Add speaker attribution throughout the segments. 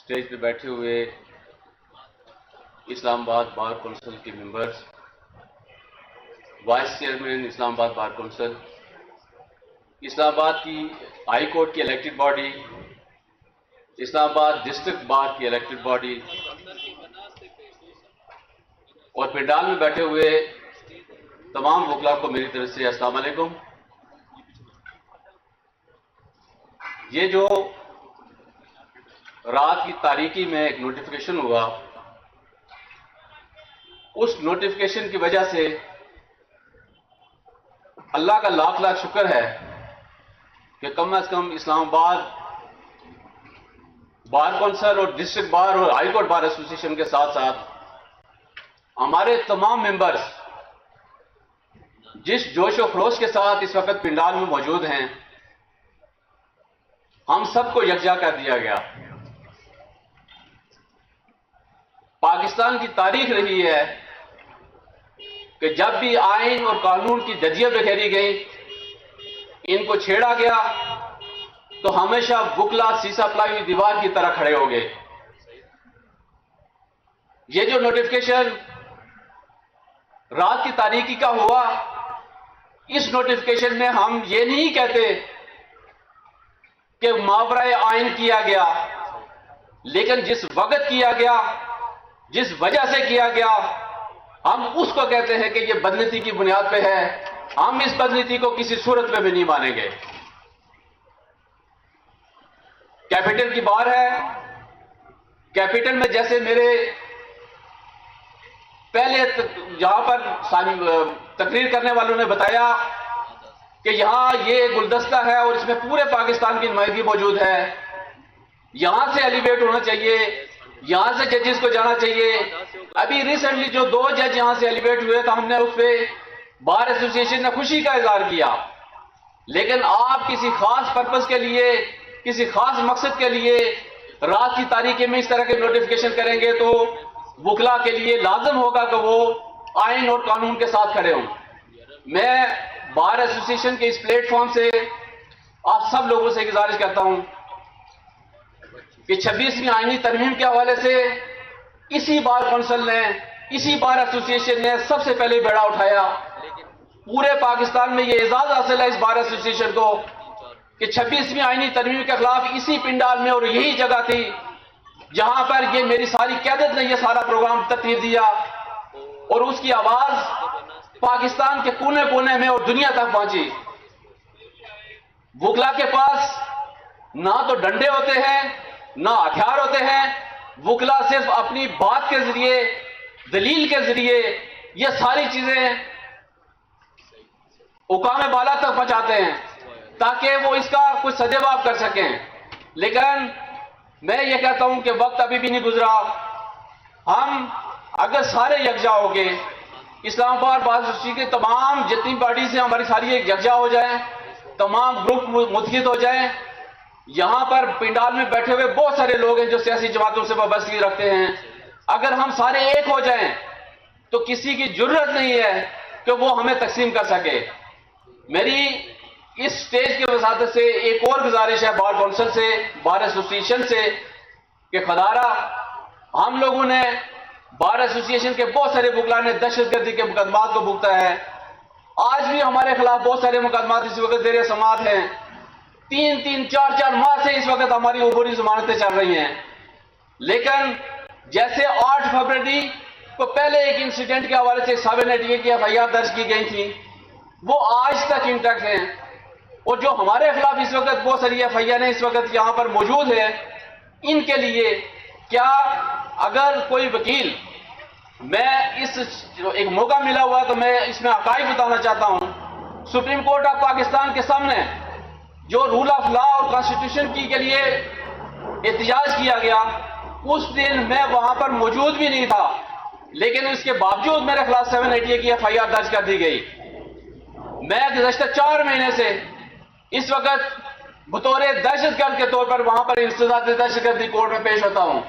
Speaker 1: Stage पे बैठे हुए इस्लामाबाद बार कौंसिल के members, vice chairman Islamabad bar council, Islamabad की हाई कोर्ट की elected body, Islamabad district bar की इलेक्टेड बॉडी और पंडाल में बैठे हुए तमाम वकला को मेरी तरफ से अस्सलाम वालेकुम। ये जो रात की तारीकी में एक नोटिफिकेशन हुआ, उस नोटिफिकेशन की वजह से अल्लाह का लाख लाख शुक्र है कि कम से कम इस्लामाबाद बार कौंसिल और डिस्ट्रिक्ट बार और हाई कोर्ट बार एसोसिएशन के साथ साथ हमारे तमाम मेंबर्स जिस जोश और खरोश के साथ इस वक्त पिंडाल में मौजूद हैं, हम सबको यकजा कर दिया गया। पाकिस्तान की तारीख रही है कि जब भी आइन और कानून की धज्जियां बिखेरी गई, इनको छेड़ा गया, तो हमेशा बुकला सीसा पलाई हुई दीवार की तरह खड़े हो गए। ये जो नोटिफिकेशन रात की तारीकी का हुआ, इस नोटिफिकेशन में हम ये नहीं कहते कि मावराए आइन किया गया, लेकिन जिस वक्त किया गया, जिस वजह से किया गया, हम उसको कहते हैं कि यह बदनीति की बुनियाद पे है। हम इस बदनीति को किसी सूरत में भी नहीं मानेंगे। कैपिटल की बार है, कैपिटल में जैसे मेरे पहले जहां पर तकरीर करने वालों ने बताया कि यहां ये गुलदस्ता है और इसमें पूरे पाकिस्तान की नुमाइंदगी मौजूद है, यहां से एलिवेट होना चाहिए, यहां से जजेस को जाना चाहिए। अभी रिसेंटली जो 2 जज यहां से एलिवेट हुए, तो हमने उस पर बार एसोसिएशन ने खुशी का इजहार किया। लेकिन आप किसी खास पर्पस के लिए, किसी खास मकसद के लिए रात की तारीख में इस तरह के नोटिफिकेशन करेंगे, तो वकला के लिए लाजम होगा कि वो आइन और कानून के साथ खड़े हों। मैं बार एसोसिएशन के इस प्लेटफॉर्म से आप सब लोगों से गुजारिश करता हूं कि 26वीं आईनी तरमीम के हवाले से इसी बार कौंसिल ने, इसी बार एसोसिएशन ने सबसे पहले बेड़ा उठाया। पूरे पाकिस्तान में यह एजाज हासिल है इस बार एसोसिएशन को कि 26वीं आईनी तरमीम के खिलाफ इसी पिंडाल में, और यही जगह थी जहां पर ये मेरी सारी क़यादत ने यह सारा प्रोग्राम तरतीब दिया, और उसकी आवाज पाकिस्तान के कोने कोने में और दुनिया तक पहुंची। वकला के पास ना तो डंडे होते हैं, ना हथियार होते हैं। वकला सिर्फ अपनी बात के जरिए, दलील के जरिए ये सारी चीजें हुकाम बाला तक पहुंचाते हैं ताकि वो इसका कुछ सदेवाब कर सकें। लेकिन मैं ये कहता हूं कि वक्त अभी भी नहीं गुजरा। हम अगर सारे यकजा हो गए, इस्लामाबाद बार एसोसिएशन की तमाम जितनी पार्टी से हमारी सारी एक यकजा हो जाए, तमाम ग्रुप मुतहिद हो जाए। यहां पर पिंडाल में बैठे हुए बहुत सारे लोग हैं जो सियासी जमातों से वाबस्तगी रखते हैं। अगर हम सारे एक हो जाएं, तो किसी की जरूरत नहीं है कि वो हमें तकसीम कर सके। मेरी इस स्टेज के वसादत से एक और गुजारिश है बार कौंसिल से, बार एसोसिएशन से, कि खुदारा हम लोगों ने, बार एसोसिएशन के बहुत सारे वकला ने दहशतगर्दी के मुकदमात को भुगता है। आज भी हमारे खिलाफ बहुत सारे मुकदमात इस वक्त ज़ेर समाअत हैं। 3-3, 4-4 माह से इस वक्त हमारी अबूरी जमानतें चल रही हैं। लेकिन जैसे 8 फरवरी को पहले एक इंसिडेंट के हवाले से 788 की FIR दर्ज की गई थी, वो आज तक इंटैक्ट हैं। और जो हमारे खिलाफ इस वक्त बहुत सारी FIR इस वक्त यहां पर मौजूद है, इनके लिए क्या अगर कोई वकील, मैं इस एक मौका मिला हुआ तो मैं इसमें हकाइक बताना चाहता हूं। सुप्रीम कोर्ट ऑफ पाकिस्तान के सामने जो रूल ऑफ लॉ और कॉन्स्टिट्यूशन की के लिए एहतजाज किया गया, उस दिन मैं वहां पर मौजूद भी नहीं था, लेकिन उसके बावजूद मेरे खिलाफ 788 की FIR दर्ज कर दी गई। मैं गुज़श्ता 4 महीने से इस वक्त बतौर दहशतगर्द के तौर पर वहां पर इंसदाद दहशतगर्दी कोर्ट में पेश होता हूं।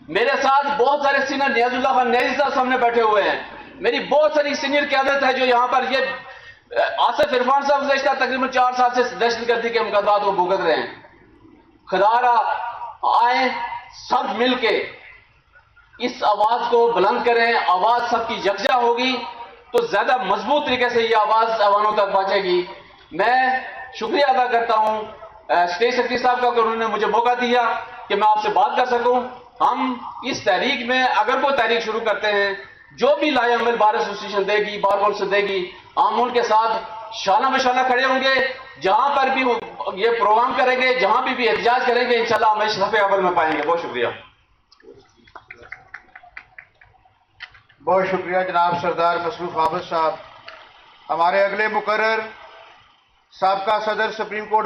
Speaker 1: मेरे साथ बहुत सारे सीनियर नियाजुल्लाह खान न्याजी साहब सामने बैठे हुए हैं। मेरी बहुत सारी सीनियर क़यादत है जो यहां पर, ये आसिफ इरफान साहब गुज़श्ता तकरीबन 4 साल से दहशतगर्दी के मुकदमात को भुगत रहे हैं। खुदारा आए, सब मिलके इस आवाज को बुलंद करें, आवाज सबकी यकजा होगी तो ज्यादा मजबूत तरीके से ये आवाज अवानों तक पहुंचेगी। मैं शुक्रिया अदा करता हूं स्टेट सेक्रेटरी साहब का कि उन्होंने मुझे मौका दिया कि मैं आपसे बात कर सकूं। हम इस तहरीक में अगर कोई तहरीक शुरू करते हैं, जो भी लाए अमल बार एसोसिएशन देगी, बार काउंसिल देगी, हम उनके साथ शाना बशाना खड़े होंगे। जहां पर भी ये प्रोग्राम करेंगे, जहां भी एहतजाज करेंगे, इंशाल्लाह हम सफ़े अव्वल में पाएंगे। बहुत शुक्रिया।
Speaker 2: बहुत शुक्रिया जनाब सरदार मसरूफ आबद साहब। हमारे अगले मुकर्रर साबका सदर सुप्रीम कोर्ट